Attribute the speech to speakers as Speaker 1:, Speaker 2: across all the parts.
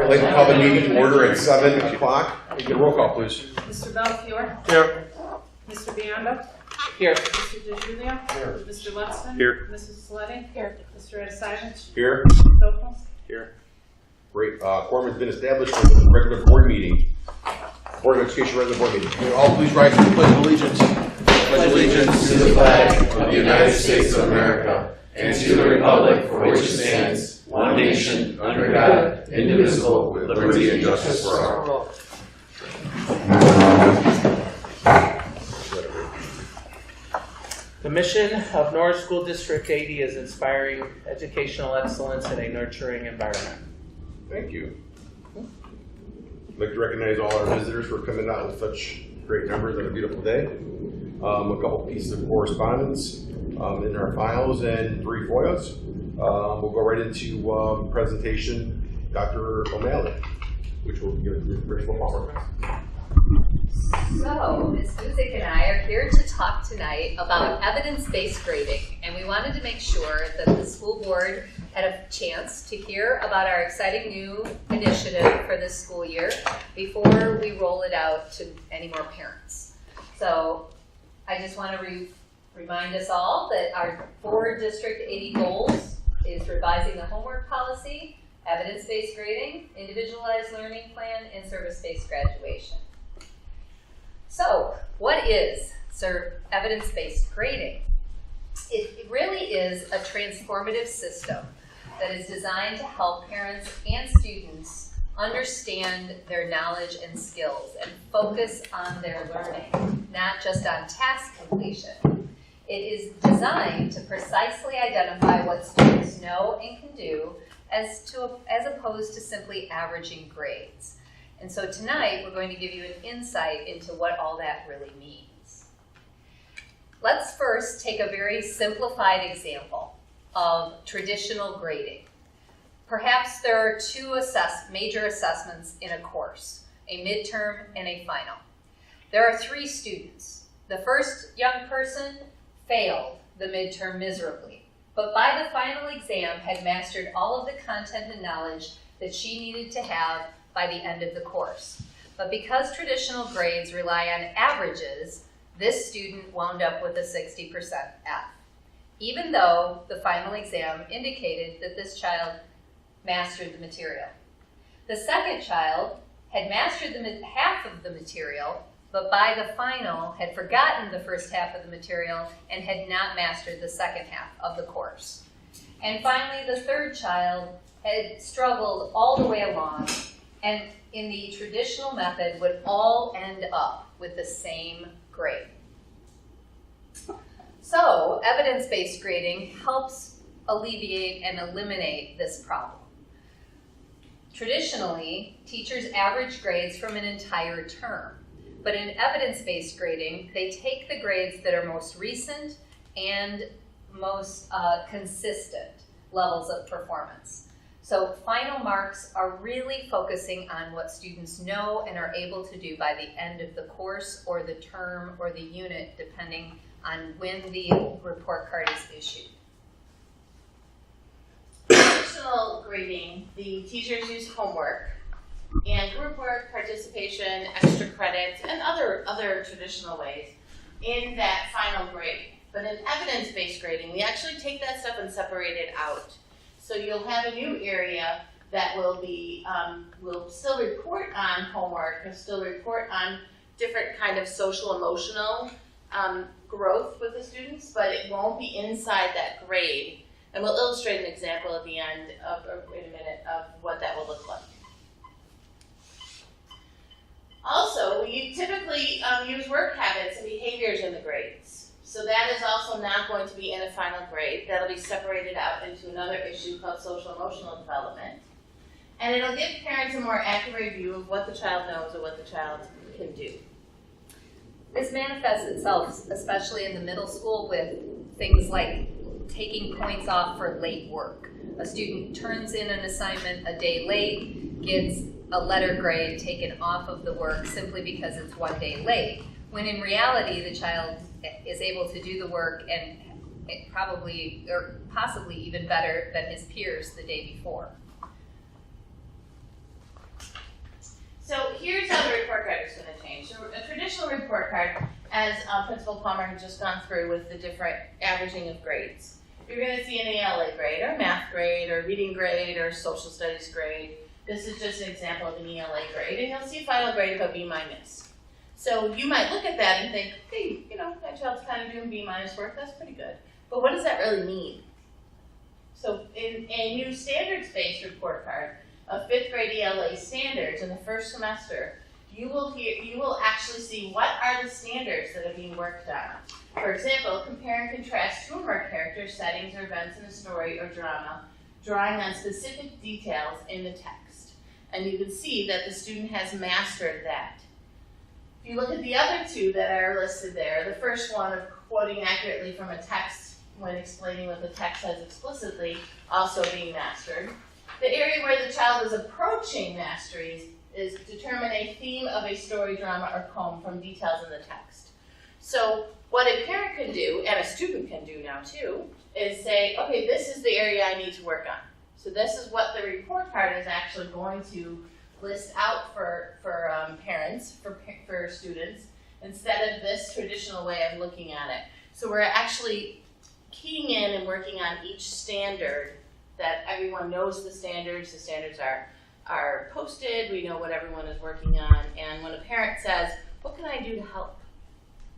Speaker 1: I'd like to call the meeting to order at 7 o'clock. Get a roll call, please.
Speaker 2: Mr. Belfiore?
Speaker 1: Here.
Speaker 2: Mr. Bionda?
Speaker 3: Here.
Speaker 2: Mr. DeJulio?
Speaker 1: Here.
Speaker 2: Mr. Lutzman?
Speaker 1: Here.
Speaker 2: Mrs. Sleddy? Here. Mr. Edisavich?
Speaker 1: Here.
Speaker 2: Stokel?
Speaker 1: Here. Great. Quorum has been established for the regular board meeting. Board of Education regular board meeting. Can you all please rise to the Pledge of Allegiance?
Speaker 4: Pledge allegiance to the flag of the United States of America and to the republic for which it stands, one nation, under God, indivisible, with liberty and justice for all.
Speaker 3: The mission of Norris School District 80 is inspiring educational excellence in a nurturing environment.
Speaker 1: Thank you. I'd like to recognize all our visitors for coming out with such great numbers on a beautiful day. A couple pieces of correspondence in our files and 3 FOIAs. We'll go right into presentation, Dr. O'Malley, which will give the principal Palmer.
Speaker 5: So, Ms. Guzik and I are here to talk tonight about evidence-based grading, and we wanted to make sure that the school board had a chance to hear about our exciting new initiative for this school year before we roll it out to any more parents. So, I just want to remind us all that our 4 District 80 goals is revising the homework policy, evidence-based grading, individualized learning plan, and service-based graduation. So, what is evidence-based grading? It really is a transformative system that is designed to help parents and students understand their knowledge and skills and focus on their learning, not just on task completion. It is designed to precisely identify what students know and can do as opposed to simply averaging grades. And so tonight, we're going to give you an insight into what all that really means. Let's first take a very simplified example of traditional grading. Perhaps there are 2 major assessments in a course, a midterm and a final. There are 3 students. The first young person failed the midterm miserably, but by the final exam had mastered all of the content and knowledge that she needed to have by the end of the course. But because traditional grades rely on averages, this student wound up with a 60% F, even though the final exam indicated that this child mastered the material. The second child had mastered half of the material, but by the final had forgotten the first half of the material and had not mastered the second half of the course. And finally, the third child had struggled all the way along, and in the traditional method would all end up with the same grade. So, evidence-based grading helps alleviate and eliminate this problem. Traditionally, teachers average grades from an entire term, but in evidence-based grading, they take the grades that are most recent and most consistent levels of performance. So final marks are really focusing on what students know and are able to do by the end of the course or the term or the unit, depending on when the report card is issued.
Speaker 6: Traditional grading, the teachers use homework and group work, participation, extra credits, and other traditional ways in that final grade. But in evidence-based grading, we actually take that stuff and separate it out. So you'll have a new area that will still report on homework, and still report on different kind of social emotional growth with the students, but it won't be inside that grade. And we'll illustrate an example at the end in a minute of what that will look like. Also, we typically use work habits and behaviors in the grades. So that is also not going to be in a final grade. That'll be separated out into another issue called social emotional development. And it'll give parents a more accurate view of what the child knows or what the child can do.
Speaker 5: This manifests itself, especially in the middle school, with things like taking points off for late work. A student turns in an assignment a day late, gets a letter grade taken off of the work simply because it's 1 day late, when in reality the child is able to do the work and probably or possibly even better than his peers the day before.
Speaker 6: card is going to change. So a traditional report card, as Principal Palmer had just gone through with the different averaging of grades, you're going to see an ELA grade, or math grade, or reading grade, or social studies grade. This is just an example of an ELA grade, and you'll see a final grade of a B-. So you might look at that and think, hey, you know, my child's kind of doing B- work, that's pretty good. But what does that really mean? So in a new standards-based report card of 5th grade ELA standards in the first semester, you will actually see what are the standards that are being worked on. For example, compare and contrast homework characters, settings, or events in a story or drama, drawing on specific details in the text. And you can see that the student has mastered that. If you look at the other two that are listed there, the first one of quoting accurately from a text when explaining what the text says explicitly, also being mastered. The area where the child is approaching mastery is determine a theme of a story, drama, or poem from details in the text. So what a parent can do, and a student can do now too, is say, okay, this is the area I need to work on. So this is what the report card is actually going to list out for parents, for students, instead of this traditional way of looking at it. So we're actually keying in and working on each standard, that everyone knows the standards are posted, we know what everyone is working on, and when a parent says, what can I do to help?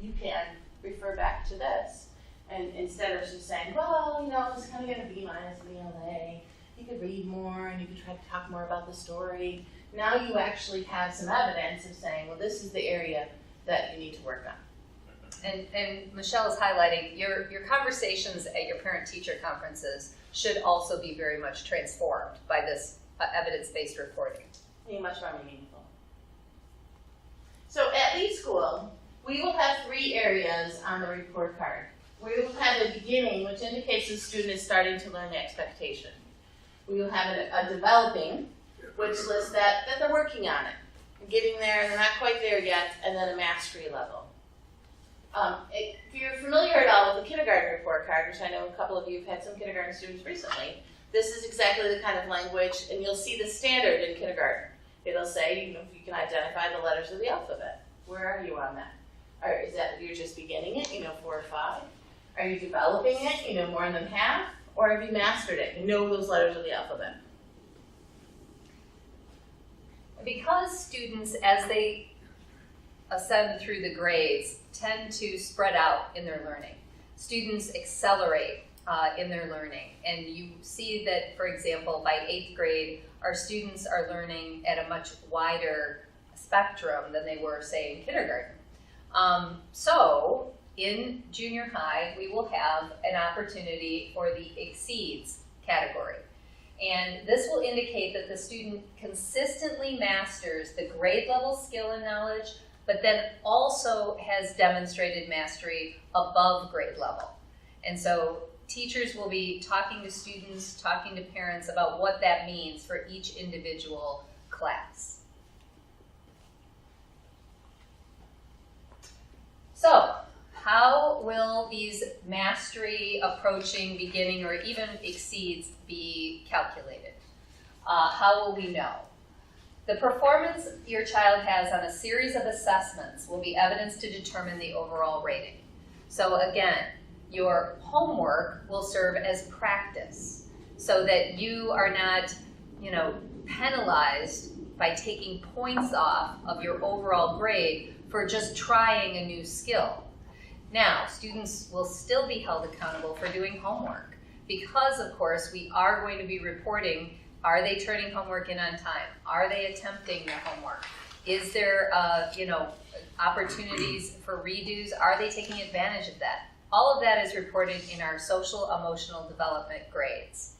Speaker 6: You can refer back to this, and instead of just saying, well, you know, it's kind of going to be minus in ELA, you could read more and you could try to talk more about the story. Now you actually have some evidence of saying, well, this is the area that you need to work on.
Speaker 5: And Michelle is highlighting your conversations at your parent-teacher conferences should also be very much transformed by this evidence-based reporting.
Speaker 6: Be much more meaningful. So at Lee School, we will have 3 areas on the report card. We will have a beginning, which indicates the student is starting to learn the expectation. We will have a developing, which lists that they're working on it, getting there, and they're not quite there yet, and then a mastery level. If you're familiar at all with the kindergarten report card, which I know a couple of you have had some kindergarten students recently, this is exactly the kind of language, and you'll see the standard in kindergarten. It'll say, you know, if you can identify the letters of the alphabet. Where are you on that? Or is that you're just beginning it, you know, 4 or 5? Are you developing it, you know, more than half? Or have you mastered it? You know those letters of the alphabet.
Speaker 5: Because students, as they ascend through the grades, tend to spread out in their learning. Students accelerate in their learning. And you see that, for example, by 8th grade, our students are learning at a much wider spectrum than they were, say, in kindergarten. So in junior high, we will have an opportunity for the exceeds category. And this will indicate that the student consistently masters the grade level skill and knowledge, but then also has demonstrated mastery above grade level. And so teachers will be talking to students, talking to parents about what that means for each individual class. So, how will these mastery, approaching, beginning, or even exceeds be calculated? How will we know? The performance your child has on a series of assessments will be evidence to determine the overall rating. So again, your homework will serve as practice so that you are not, penalized by taking points off of your overall grade for just trying a new skill. Now, students will still be held accountable for doing homework because, of course, we are going to be reporting, are they turning homework in on time? Are they attempting their homework? Is there, opportunities for redos? Are they taking advantage of that? All of that is reported in our social emotional development grades.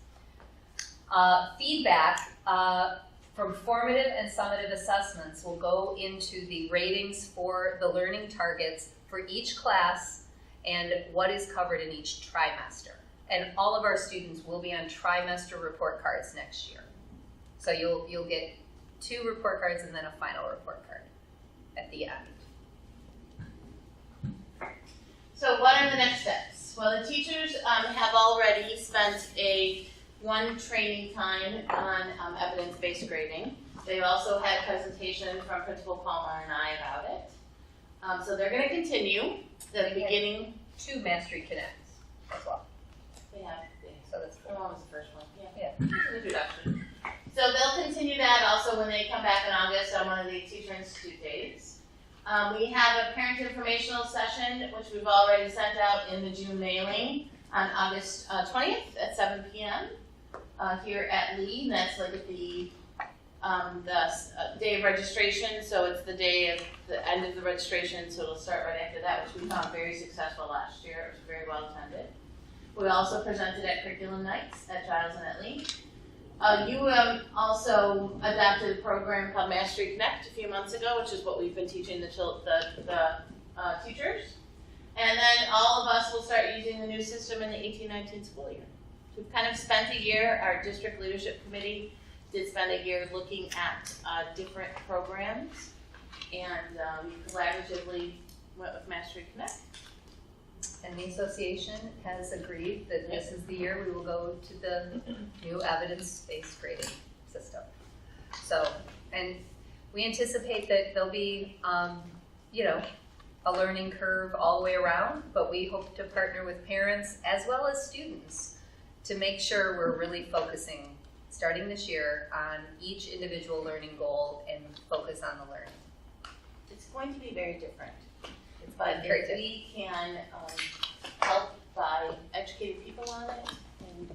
Speaker 5: Feedback from formative and summative assessments will go into the ratings for the learning targets for each class and what is covered in each trimester. And all of our students will be on trimester report cards next year. So you'll get 2 report cards and then a final report card at the end.
Speaker 6: So what are the next steps? Well, the teachers have already spent one training time on evidence-based grading. They've also had presentation from Principal Palmer and I about it. So they're gonna continue the beginning.
Speaker 5: 2 Mastery Connects as well.
Speaker 6: They have,
Speaker 5: So that's
Speaker 6: the one was the first one,
Speaker 5: Yeah.
Speaker 6: Introduction. So they'll continue that also when they come back in August on one of the Teacher Institute days. We have a parent informational session, which we've already sent out in the June mailing on August 20th at 7 p.m. Here at Lee, and that's like at the day of registration, so it's the day of the end of the registration, so it'll start right after that, which we found very successful last year. It was very well attended. We also presented at curriculum nights at Giles and at Lee. UM also adopted a program called Mastery Connect a few months ago, which is what we've been teaching the teachers. And then all of us will start using the new system in the 18-19 school year. We've kind of spent a year, our district leadership committee did spend a year looking at different programs, and we collaboratively went with Mastery Connect.
Speaker 5: And the association has agreed that this is the year we will go to the new evidence-based grading system. So, and we anticipate that there'll be, a learning curve all the way around, but we hope to partner with parents as well as students to make sure we're really focusing, starting this year, on each individual learning goal and focus on the learning.
Speaker 6: It's going to be very different.
Speaker 5: But
Speaker 6: If we can help by educating people on it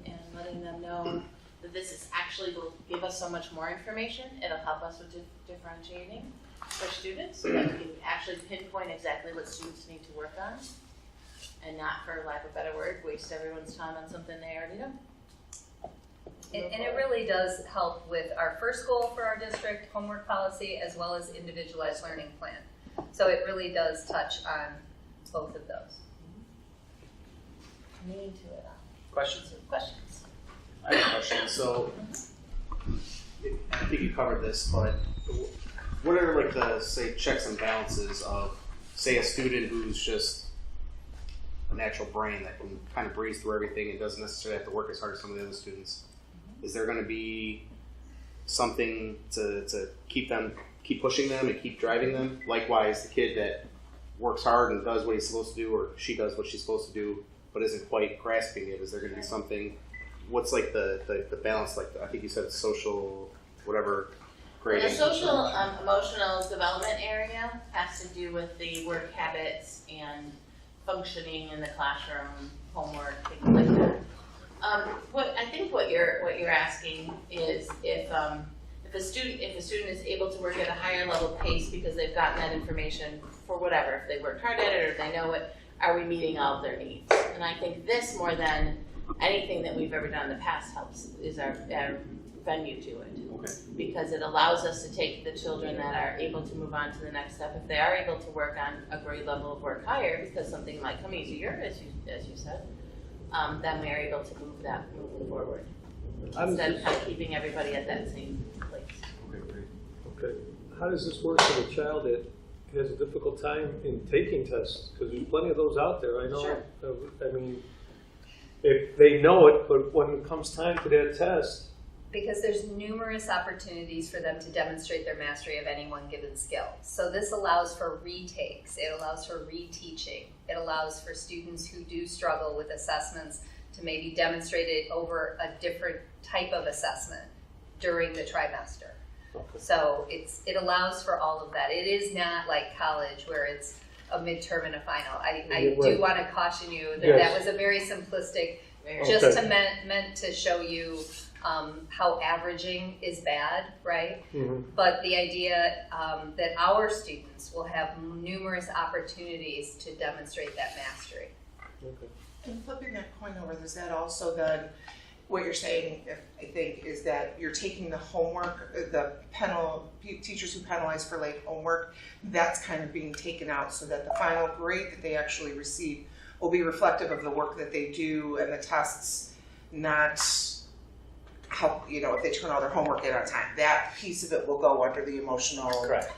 Speaker 6: and letting them know that this is actually will give us so much more information, it'll help us with differentiating for students so that we can actually pinpoint exactly what students need to work on and not, for lack of a better word, waste everyone's time on something they already know.
Speaker 5: And it really does help with our first goal for our district, homework policy, as well as individualized learning plan. So it really does touch on both of those.
Speaker 6: Need to it.
Speaker 3: Questions?
Speaker 6: Questions?
Speaker 7: I have a question. So, I think you covered this, but what are like the, say, checks and balances of, say, a student who's just a natural brain that can kind of breeze through everything and doesn't necessarily have to work as hard as some of the other students? Is there going to be something to keep pushing them and keep driving them? Likewise, the kid that works hard and does what he's supposed to do, or she does what she's supposed to do, but isn't quite grasping it. Is there going to be something? What's like the balance? Like I think you said social, whatever grading.
Speaker 6: The social emotional development area has to do with the work habits and functioning in the classroom, homework, things like that. What you're asking is if a student is able to work at a higher level pace because they've gotten that information for whatever, if they worked hard at it or if they know it, are we meeting all of their needs? And I think this, more than anything that we've ever done in the past, helps, is our venue to it.
Speaker 7: Okay.
Speaker 6: Because it allows us to take the children that are able to move on to the next step. If they are able to work on a grade level of work higher, because something might come easier, as you said, then we are able to move that moving forward. Instead of kind of keeping everybody at that same place.
Speaker 7: Okay, great.
Speaker 8: Okay. How does this work for the child that has a difficult time in taking tests? Because there's plenty of those out there. I know.
Speaker 6: Sure.
Speaker 8: I mean, if they know it, but when it comes time for that test,
Speaker 5: Because there's numerous opportunities for them to demonstrate their mastery of any one given skill. So this allows for retakes, it allows for reteaching, it allows for students who do struggle with assessments to maybe demonstrate it over a different type of assessment during the trimester.
Speaker 8: okay.
Speaker 5: So it allows for all of that. It is not like college where it's a midterm and a final. I
Speaker 8: Right.
Speaker 5: do want to caution you that
Speaker 8: Yes.
Speaker 5: that was a very simplistic,
Speaker 6: Very
Speaker 5: just
Speaker 8: Okay.
Speaker 5: to meant to show you how averaging is bad, right?
Speaker 8: Mm-hmm.
Speaker 5: But the idea that our students will have numerous opportunities to demonstrate that mastery.
Speaker 8: Okay.
Speaker 9: And flipping that coin over, is that also then, what you're saying, I think, is that you're taking the homework, the teachers who penalize for late homework, that's kind of being taken out so that the final grade that they actually receive will be reflective of the work that they do and the tests, not how, if they turn all their homework in on time. That piece of it will go under the emotional
Speaker 3: Correct.